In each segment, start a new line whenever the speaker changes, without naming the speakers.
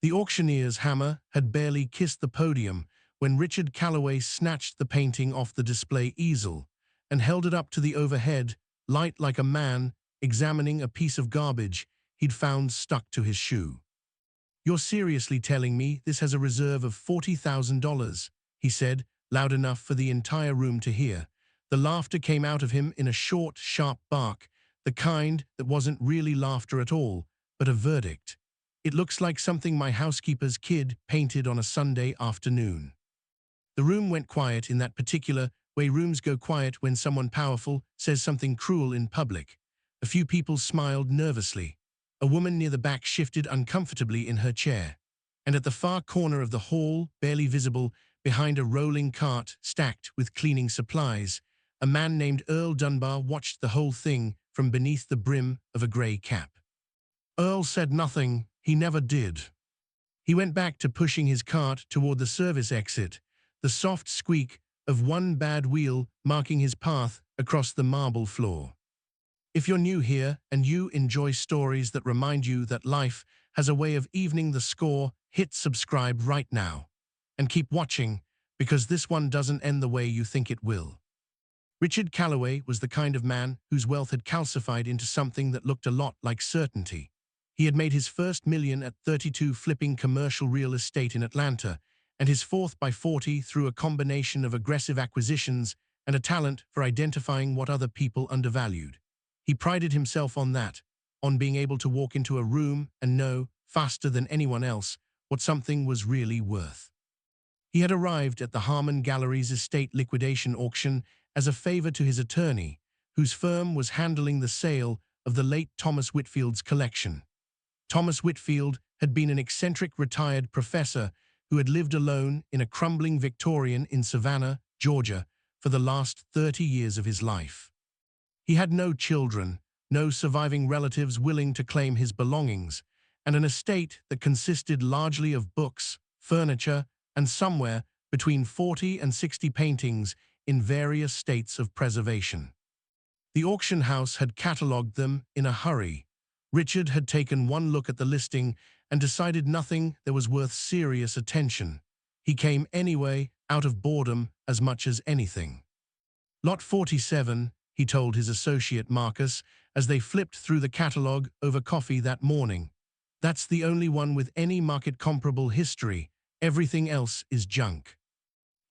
The auctioneer's hammer had barely kissed the podium when Richard Calloway snatched the painting off the display easel and held it up to the overhead light like a man examining a piece of garbage he'd found stuck to his shoe. "You're seriously telling me this has a reserve of $40,000, he said, loud enough for the entire room to hear. The laughter came out of him in a short, sharp bark, the kind that wasn't really laughter at all, but a verdict. "It looks like something my housekeeper's kid painted on a Sunday afternoon." The room went quiet in that particular way rooms go quiet when someone powerful says something cruel in public. A few people smiled nervously. A woman near the back shifted uncomfortably in her chair. And at the far corner of the hall, barely visible behind a rolling cart stacked with cleaning supplies, a man named Earl Dunbar watched the whole thing from beneath the brim of a grey cap. Earl said nothing. He never did. He went back to pushing his cart toward the service exit, the soft squeak of one bad wheel marking his path across the marble floor. If you're new here and you enjoy stories that remind you that life has a way of evening the score, hit subscribe right now. And keep watching, because this one doesn't end the way you think it will. Richard Calloway was the kind of man whose wealth had calcified into something that looked a lot like certainty. He had made his first million at 32 flipping commercial real estate in Atlanta, and his fourth by 40 through a combination of aggressive acquisitions and a talent for identifying what other people undervalued. He prided himself on that, on being able to walk into a room and know, faster than anyone else, what something was really worth. He had arrived at the Harmon Gallery's estate liquidation auction as a favor to his attorney, whose firm was handling the sale of the late Thomas Whitfield's collection. Thomas Whitfield had been an eccentric retired professor who had lived alone in a crumbling Victorian in Savannah, Georgia, for the last 30 years of his life. He had no children, no surviving relatives willing to claim his belongings, and an estate that consisted largely of books, furniture, and somewhere between 40 and 60 paintings in various states of preservation. The auction house had catalogued them in a hurry. Richard had taken one look at the listing and decided nothing that was worth serious attention. He came anyway, out of boredom as much as anything. "Lot 47, he told his associate Marcus as they flipped through the catalogue over coffee that morning. "That's the only one with any market-comparable history. Everything else is junk."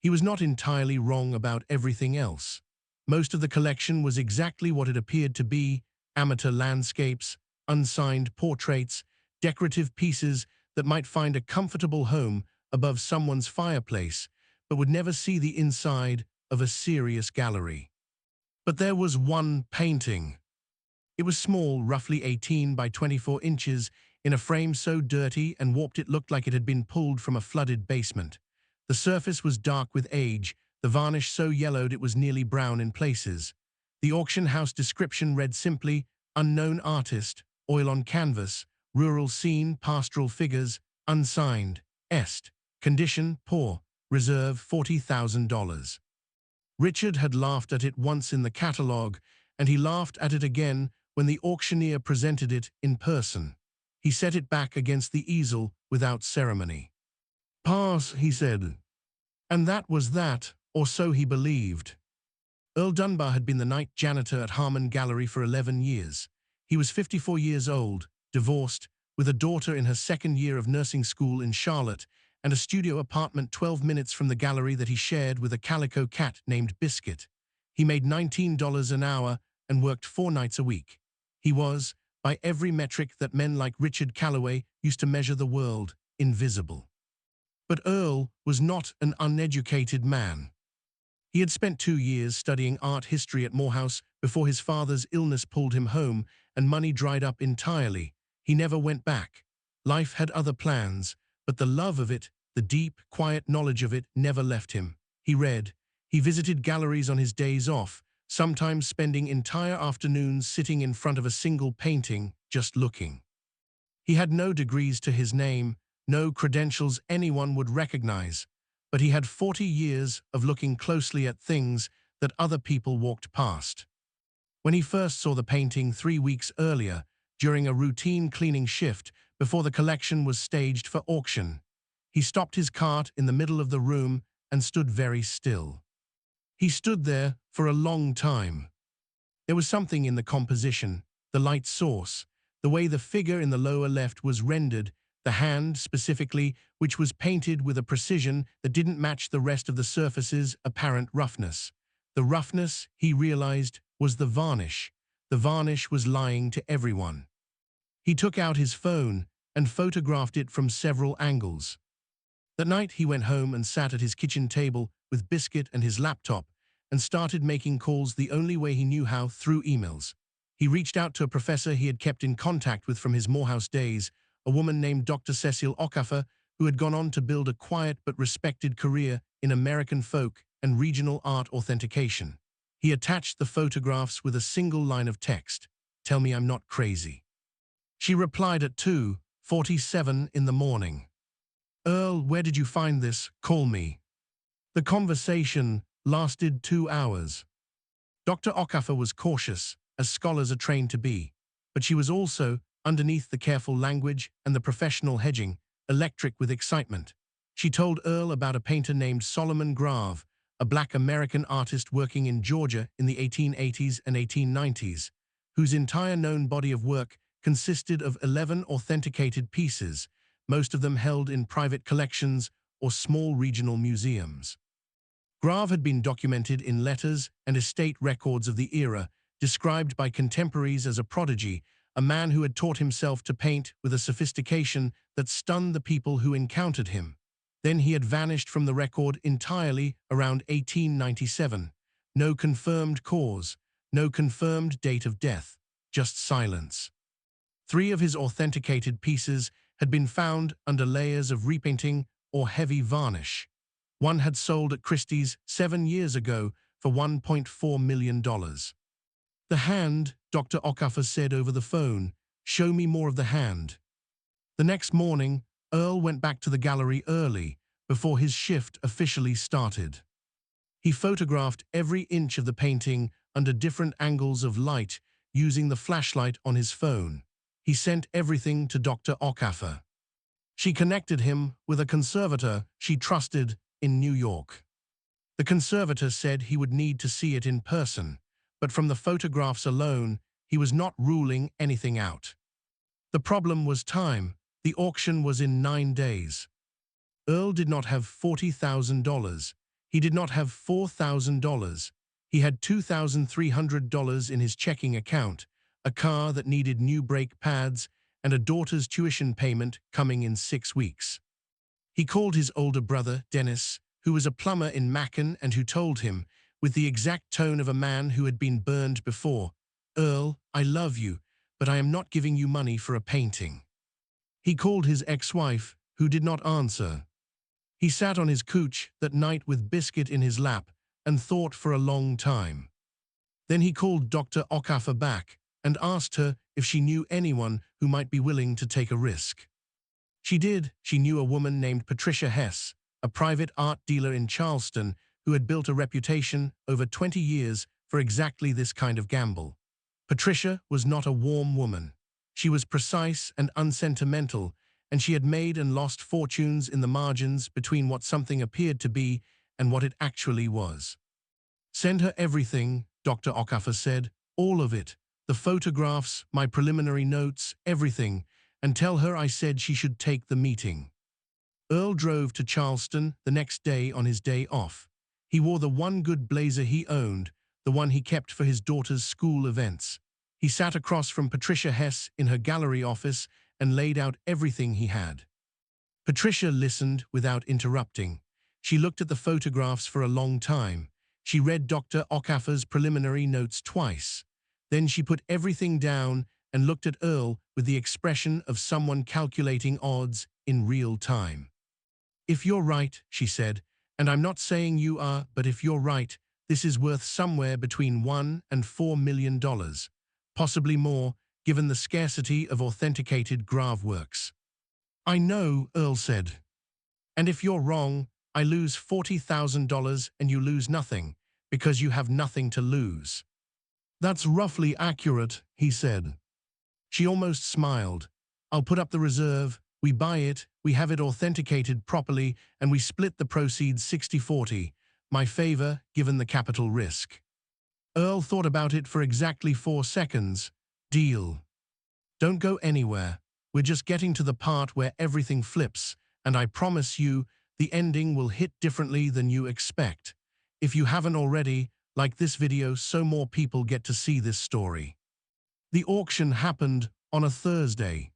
He was not entirely wrong about everything else. Most of the collection was exactly what it appeared to be: amateur landscapes, unsigned portraits, decorative pieces that might find a comfortable home above someone's fireplace, but would never see the inside of a serious gallery. But there was one painting. It was small, roughly 18 by 24 inches, in a frame so dirty and warped it looked like it had been pulled from a flooded basement. The surface was dark with age, the varnish so yellowed it was nearly brown in places. The auction house description read simply, "Unknown artist, oil on canvas, rural scene, pastoral figures, unsigned, est. Condition, poor, reserve $40,000. Richard had laughed at it once in the catalogue, and he laughed at it again when the auctioneer presented it in person. He set it back against the easel without ceremony. "Pass," he said. And that was that, or so he believed. Earl Dunbar had been the night janitor at Harmon Gallery for 11 years. He was 54 years old, divorced, with a daughter in her second year of nursing school in Charlotte, and a studio apartment 12 minutes from the gallery that he shared with a calico cat named Biscuit. He made $19 an hour and worked 4 nights a week. He was, by every metric that men like Richard Calloway used to measure the world, invisible. But Earl was not an uneducated man. He had spent 2 years studying art history at Morehouse before his father's illness pulled him home and money dried up entirely. He never went back. Life had other plans, but the love of it, the deep, quiet knowledge of it, never left him. He read. He visited galleries on his days off, sometimes spending entire afternoons sitting in front of a single painting, just looking. He had no degrees to his name, no credentials anyone would recognize, but he had 40 years of looking closely at things that other people walked past. When he first saw the painting 3 weeks earlier, during a routine cleaning shift before the collection was staged for auction. He stopped his cart in the middle of the room and stood very still. He stood there for a long time. There was something in the composition, the light source, the way the figure in the lower left was rendered, the hand specifically, which was painted with a precision that didn't match the rest of the surface's apparent roughness. The roughness, he realized, was the varnish. The varnish was lying to everyone. He took out his phone and photographed it from several angles. That night he went home and sat at his kitchen table with Biscuit and his laptop and started making calls the only way he knew how, through emails. He reached out to a professor he had kept in contact with from his Morehouse days, a woman named Dr. Cecile Okafor, who had gone on to build a quiet but respected career in American folk and regional art authentication. He attached the photographs with a single line of text, "Tell me I'm not crazy." She replied at 2:47 in the morning. "Earl, where did you find this? Call me." The conversation lasted 2 hours. Dr. Okafor was cautious, as scholars are trained to be, but she was also, underneath the careful language and the professional hedging, electric with excitement. She told Earl about a painter named Solomon Grave, a black American artist working in Georgia in the 1880s and 1890s, whose entire known body of work consisted of 11 authenticated pieces, most of them held in private collections or small regional museums. Grave had been documented in letters and estate records of the era, described by contemporaries as a prodigy, a man who had taught himself to paint with a sophistication that stunned the people who encountered him. Then he had vanished from the record entirely around 1897. No confirmed cause, no confirmed date of death, just silence. 3 of his authenticated pieces had been found under layers of repainting or heavy varnish. One had sold at Christie's 7 years ago for $1.4 million. "The hand," Dr. Okafor said over the phone. "Show me more of the hand." The next morning, Earl went back to the gallery early, before his shift officially started. He photographed every inch of the painting under different angles of light using the flashlight on his phone. He sent everything to Dr. Okafor. She connected him with a conservator she trusted in New York. The conservator said he would need to see it in person, but from the photographs alone, he was not ruling anything out. The problem was time. The auction was in 9 days. Earl did not have $40,000. He did not have $4,000. He had $2,300 in his checking account, a car that needed new brake pads, and a daughter's tuition payment coming in 6 weeks. He called his older brother, Dennis, who was a plumber in Macon and who told him, with the exact tone of a man who had been burned before, "Earl, I love you, but I am not giving you money for a painting." He called his ex-wife, who did not answer. He sat on his couch that night with Biscuit in his lap and thought for a long time. Then he called Dr. Okafor back and asked her if she knew anyone who might be willing to take a risk. She did. She knew a woman named Patricia Hess, a private art dealer in Charleston who had built a reputation over 20 years for exactly this kind of gamble. Patricia was not a warm woman. She was precise and unsentimental, and she had made and lost fortunes in the margins between what something appeared to be and what it actually was. "Send her everything," Dr. Okafor said, "all of it, the photographs, my preliminary notes, everything, and tell her I said she should take the meeting." Earl drove to Charleston the next day on his day off. He wore the one good blazer he owned, the one he kept for his daughter's school events. He sat across from Patricia Hess in her gallery office and laid out everything he had. Patricia listened without interrupting. She looked at the photographs for a long time. She read Dr. Okafor's preliminary notes twice. Then she put everything down and looked at Earl with the expression of someone calculating odds in real time. "If you're right," she said, "and I'm not saying you are, but if you're right, this is worth somewhere between $1 and $4 million, possibly more, given the scarcity of authenticated Grave works." "I know," Earl said. "And if you're wrong, I lose $40,000 and you lose nothing, because you have nothing to lose." "That's roughly accurate," he said. She almost smiled. I'll put up the reserve, we buy it, we have it authenticated properly, and we split the proceeds 60-40. My favor, given the capital risk. Earl thought about it for exactly 4 seconds. Deal. Don't go anywhere. We're just getting to the part where everything flips, and I promise you, the ending will hit differently than you expect. If you haven't already, like this video so more people get to see this story. The auction happened on a Thursday.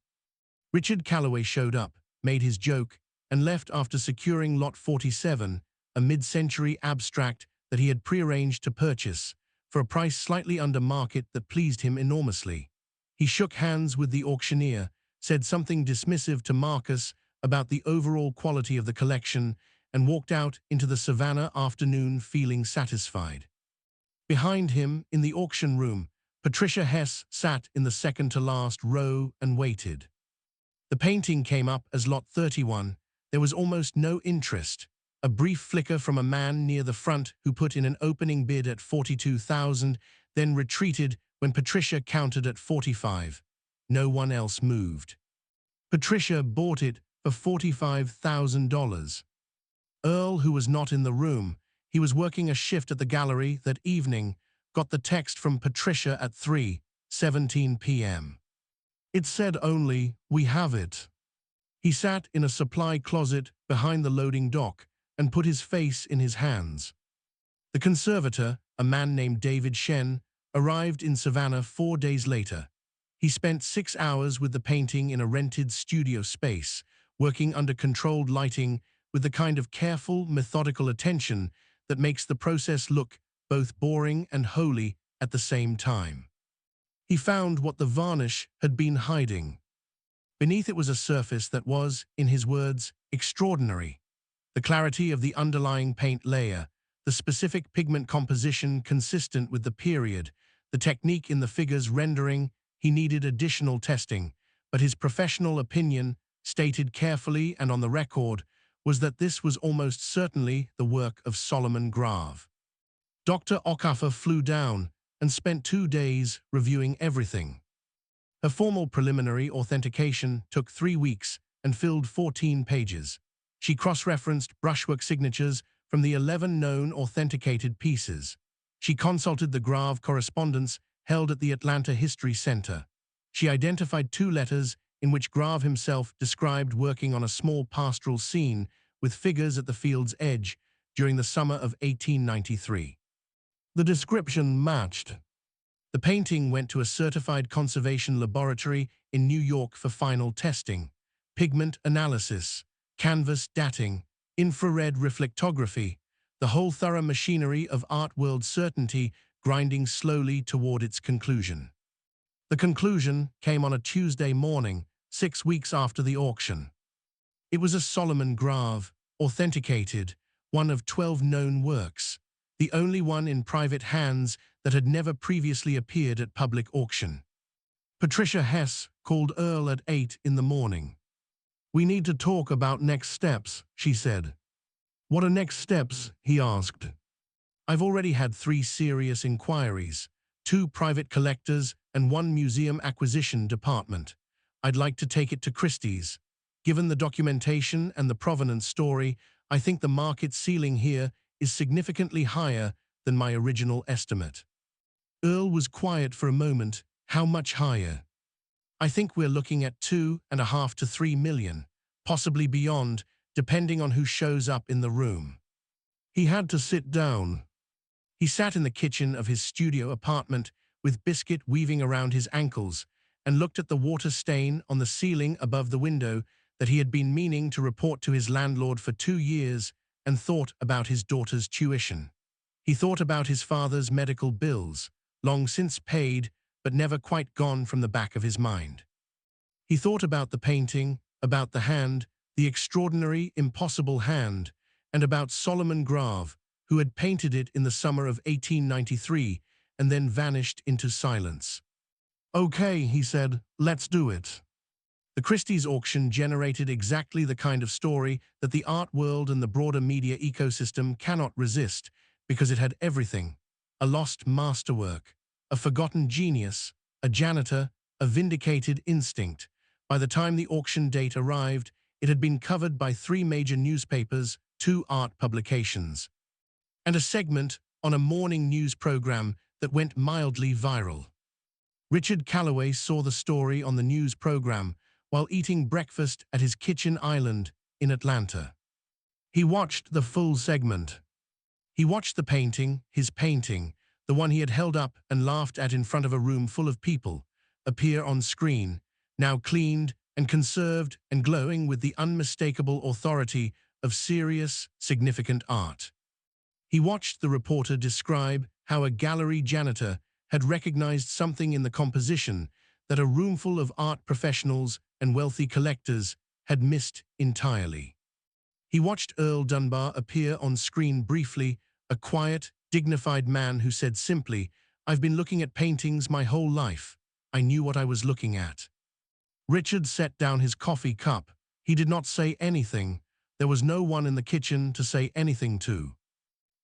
Richard Calloway showed up, made his joke, and left after securing Lot 47, a mid-century abstract that he had prearranged to purchase, for a price slightly under market that pleased him enormously. He shook hands with the auctioneer, said something dismissive to Marcus about the overall quality of the collection, and walked out into the savannah afternoon feeling satisfied. Behind him, in the auction room, Patricia Hess sat in the second-to-last row and waited. The painting came up as Lot 31. There was almost no interest. A brief flicker from a man near the front who put in an opening bid at $42,000, then retreated when Patricia countered at $45,000. No one else moved. Patricia bought it for $45,000. Earl, who was not in the room, he was working a shift at the gallery that evening, got the text from Patricia at 3:17 p.m. It said only, "We have it." He sat in a supply closet behind the loading dock and put his face in his hands. The conservator, a man named David Shen, arrived in Savannah 4 days later. He spent 6 hours with the painting in a rented studio space, working under controlled lighting with the kind of careful, methodical attention that makes the process look both boring and holy at the same time. He found what the varnish had been hiding. Beneath it was a surface that was, in his words, extraordinary. The clarity of the underlying paint layer, the specific pigment composition consistent with the period, the technique in the figure's rendering. He needed additional testing, but his professional opinion, stated carefully and on the record, was that this was almost certainly the work of Solomon Grave. Dr. Okafor flew down and spent 2 days reviewing everything. Her formal preliminary authentication took 3 weeks and filled 14 pages. She cross-referenced brushwork signatures from the 11 known authenticated pieces. She consulted the Grave correspondence held at the Atlanta History Center. She identified 2 letters in which Grave himself described working on a small pastoral scene with figures at the field's edge during the summer of 1893. The description matched. The painting went to a certified conservation laboratory in New York for final testing, pigment analysis, canvas dating, infrared reflectography, the whole thorough machinery of art world certainty grinding slowly toward its conclusion. The conclusion came on a Tuesday morning, 6 weeks after the auction. It was a Solomon Grave, authenticated, one of 12 known works, the only one in private hands that had never previously appeared at public auction. Patricia Hess called Earl at 8 in the morning. "We need to talk about next steps," she said. "What are next steps?" he asked. "I've already had 3 serious inquiries, 2 private collectors and 1 museum acquisition department. I'd like to take it to Christie's. Given the documentation and the provenance story, I think the market ceiling here is significantly higher than my original estimate." Earl was quiet for a moment. "How much higher?" "I think we're looking at 2.5 to 3 million, possibly beyond, depending on who shows up in the room." He had to sit down. He sat in the kitchen of his studio apartment with biscuit weaving around his ankles and looked at the water stain on the ceiling above the window that he had been meaning to report to his landlord for 2 years, and thought about his daughter's tuition. He thought about his father's medical bills, long since paid but never quite gone from the back of his mind. He thought about the painting, about the hand, the extraordinary, impossible hand, and about Solomon Grave, who had painted it in the summer of 1893 and then vanished into silence. "Okay," he said, "let's do it." The Christie's auction generated exactly the kind of story that the art world and the broader media ecosystem cannot resist, because it had everything: a lost masterwork, a forgotten genius, a janitor, a vindicated instinct, By the time the auction date arrived, it had been covered by 3 major newspapers, 2 art publications, and a segment on a morning news program that went mildly viral. Richard Calloway saw the story on the news program while eating breakfast at his kitchen island in Atlanta. He watched the full segment. He watched the painting, his painting, the one he had held up and laughed at in front of a room full of people, appear on screen, now cleaned and conserved and glowing with the unmistakable authority of serious, significant art. He watched the reporter describe how a gallery janitor had recognized something in the composition that a roomful of art professionals and wealthy collectors had missed entirely. He watched Earl Dunbar appear on screen briefly, a quiet, dignified man who said simply, "I've been looking at paintings my whole life. I knew what I was looking at." Richard set down his coffee cup. He did not say anything. There was no one in the kitchen to say anything to.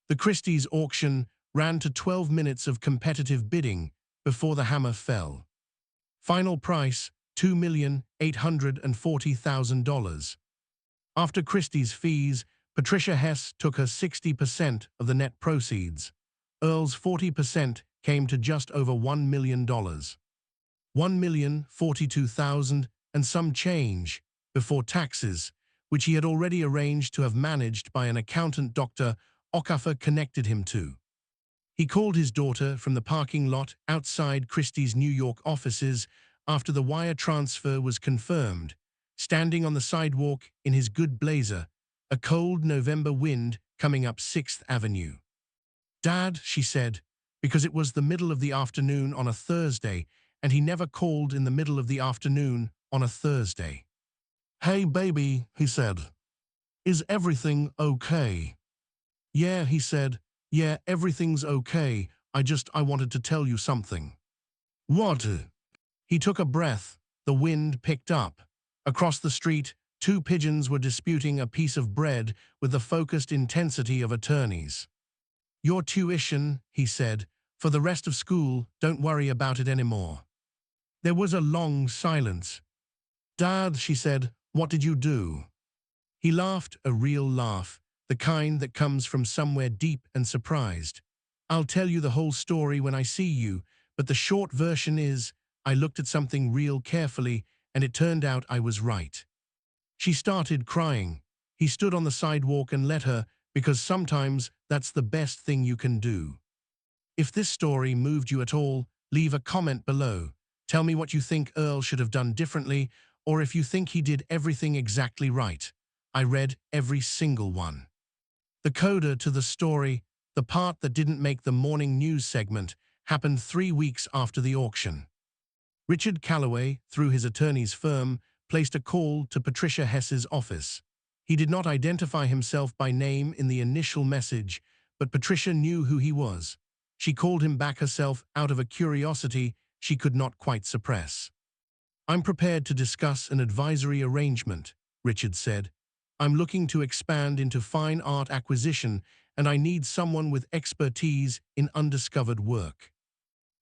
The Christie's auction ran to 12 minutes of competitive bidding before the hammer fell. Final price, $2,840,000. After Christie's fees, Patricia Hess took her 60% of the net proceeds. Earl's 40% came to just over $1 million. $1,042,000 and some change before taxes, which he had already arranged to have managed by an accountant Dr. Okafor connected him to. He called his daughter from the parking lot outside Christie's New York offices after the wire transfer was confirmed, standing on the sidewalk in his good blazer, a cold November wind coming up 6th Avenue. "Dad," she said, because it was the middle of the afternoon on a Thursday, and he never called in the middle of the afternoon on a Thursday. "Hey, baby," he said. "Is everything okay?" "Yeah," he said. "Yeah, everything's okay. I wanted to tell you something." "What?" He took a breath. The wind picked up. Across the street, 2 pigeons were disputing a piece of bread with the focused intensity of attorneys. "Your tuition," he said, "for the rest of school, don't worry about it anymore." There was a long silence. "Dad," she said, "what did you do?" He laughed, a real laugh, the kind that comes from somewhere deep and surprised. "I'll tell you the whole story when I see you, but the short version is, I looked at something real carefully, and it turned out I was right." She started crying. He stood on the sidewalk and let her, because sometimes that's the best thing you can do. If this story moved you at all, leave a comment below. Tell me what you think Earl should have done differently, or if you think he did everything exactly right. I read every single one. The coda to the story, the part that didn't make the morning news segment, happened 3 weeks after the auction. Richard Calloway, through his attorney's firm, placed a call to Patricia Hess's office. He did not identify himself by name in the initial message, but Patricia knew who he was. She called him back herself out of a curiosity she could not quite suppress. "I'm prepared to discuss an advisory arrangement," Richard said. "I'm looking to expand into fine art acquisition, and I need someone with expertise in undiscovered work."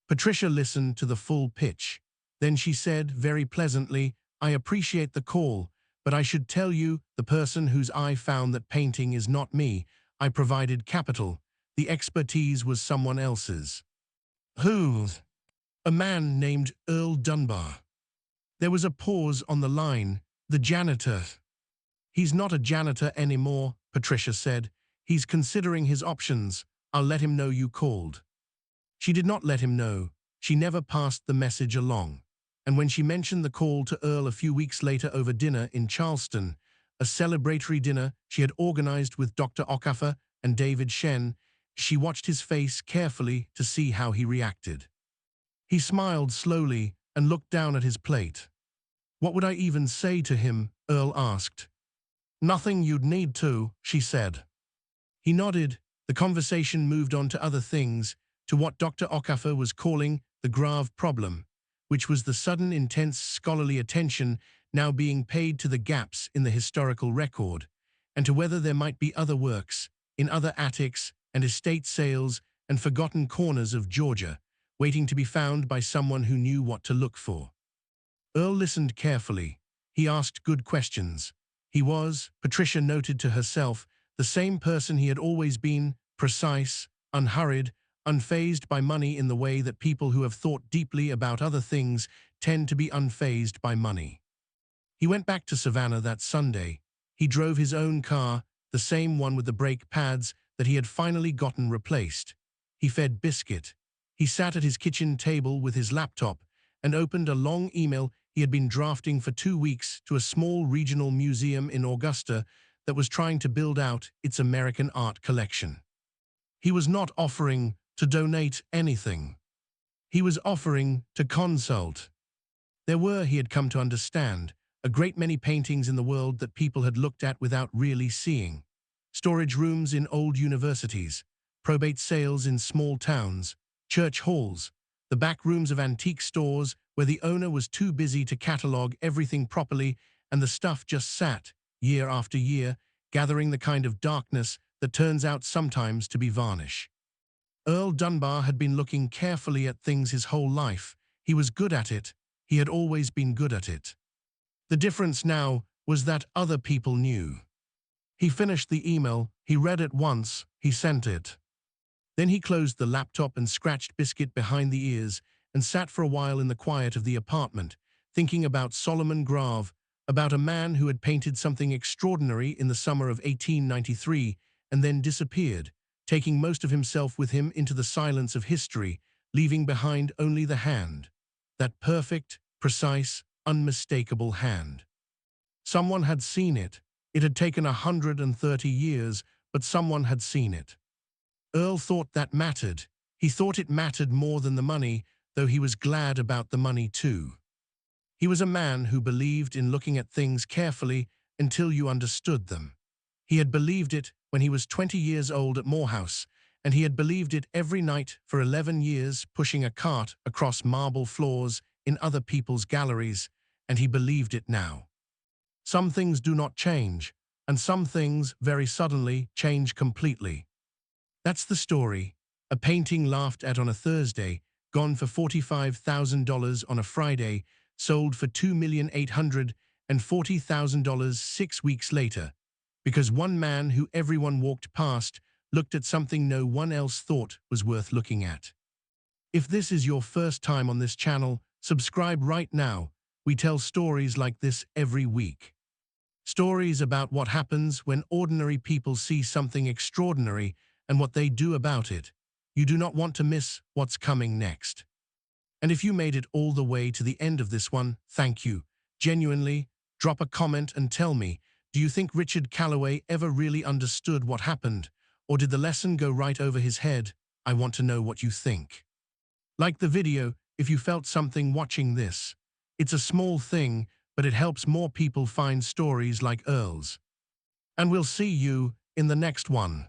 Patricia listened to the full pitch. Then she said, very pleasantly, "I appreciate the call, but I should tell you, the person whose eye found that painting is not me. I provided capital. The expertise was someone else's." "Who?" "A man named Earl Dunbar." There was a pause on the line. "The janitor." "He's not a janitor anymore," Patricia said. "He's considering his options. I'll let him know you called." She did not let him know. She never passed the message along. And when she mentioned the call to Earl a few weeks later over dinner in Charleston, a celebratory dinner she had organized with Dr. Okafor and David Shen, she watched his face carefully to see how he reacted. He smiled slowly and looked down at his plate. "What would I even say to him?" Earl asked. "Nothing you'd need to," she said. He nodded. The conversation moved on to other things, to what Dr. Okafor was calling the grave problem, which was the sudden intense scholarly attention now being paid to the gaps in the historical record, and to whether there might be other works, in other attics and estate sales and forgotten corners of Georgia, waiting to be found by someone who knew what to look for. Earl listened carefully. He asked good questions. He was, Patricia noted to herself, the same person he had always been, precise, unhurried, unfazed by money in the way that people who have thought deeply about other things tend to be unfazed by money. He went back to Savannah that Sunday. He drove his own car, the same one with the brake pads that he had finally gotten replaced. He fed Biscuit. He sat at his kitchen table with his laptop and opened a long email he had been drafting for 2 weeks to a small regional museum in Augusta that was trying to build out its American art collection. He was not offering to donate anything. He was offering to consult. There were, he had come to understand, a great many paintings in the world that people had looked at without really seeing. Storage rooms in old universities, probate sales in small towns, church halls, the back rooms of antique stores where the owner was too busy to catalog everything properly and the stuff just sat, year after year, gathering the kind of darkness that turns out sometimes to be varnish. Earl Dunbar had been looking carefully at things his whole life. He was good at it. He had always been good at it. The difference now was that other people knew. He finished the email, he read it once, he sent it. Then he closed the laptop and scratched Biscuit behind the ears and sat for a while in the quiet of the apartment, thinking about Solomon Grave, about a man who had painted something extraordinary in the summer of 1893 and then disappeared, taking most of himself with him into the silence of history, leaving behind only the hand. That perfect, precise, unmistakable hand. Someone had seen it. It had taken 130 years, but someone had seen it. Earl thought that mattered. He thought it mattered more than the money, though he was glad about the money too. He was a man who believed in looking at things carefully until you understood them. He had believed it when he was 20 years old at Morehouse, and he had believed it every night for 11 years pushing a cart across marble floors in other people's galleries, and he believed it now. Some things do not change, and some things, very suddenly, change completely. That's the story. A painting laughed at on a Thursday, gone for $45,000 on a Friday, sold for $2,840,000 6 weeks later, because one man who everyone walked past looked at something no one else thought was worth looking at. If this is your first time on this channel, subscribe right now. We tell stories like this every week. Stories about what happens when ordinary people see something extraordinary and what they do about it. You do not want to miss what's coming next. And if you made it all the way to the end of this one, thank you. Genuinely, drop a comment and tell me, do you think Richard Calloway ever really understood what happened? Or did the lesson go right over his head? I want to know what you think. Like the video if you felt something watching this. It's a small thing, but it helps more people find stories like Earl's. And we'll see you in the next one.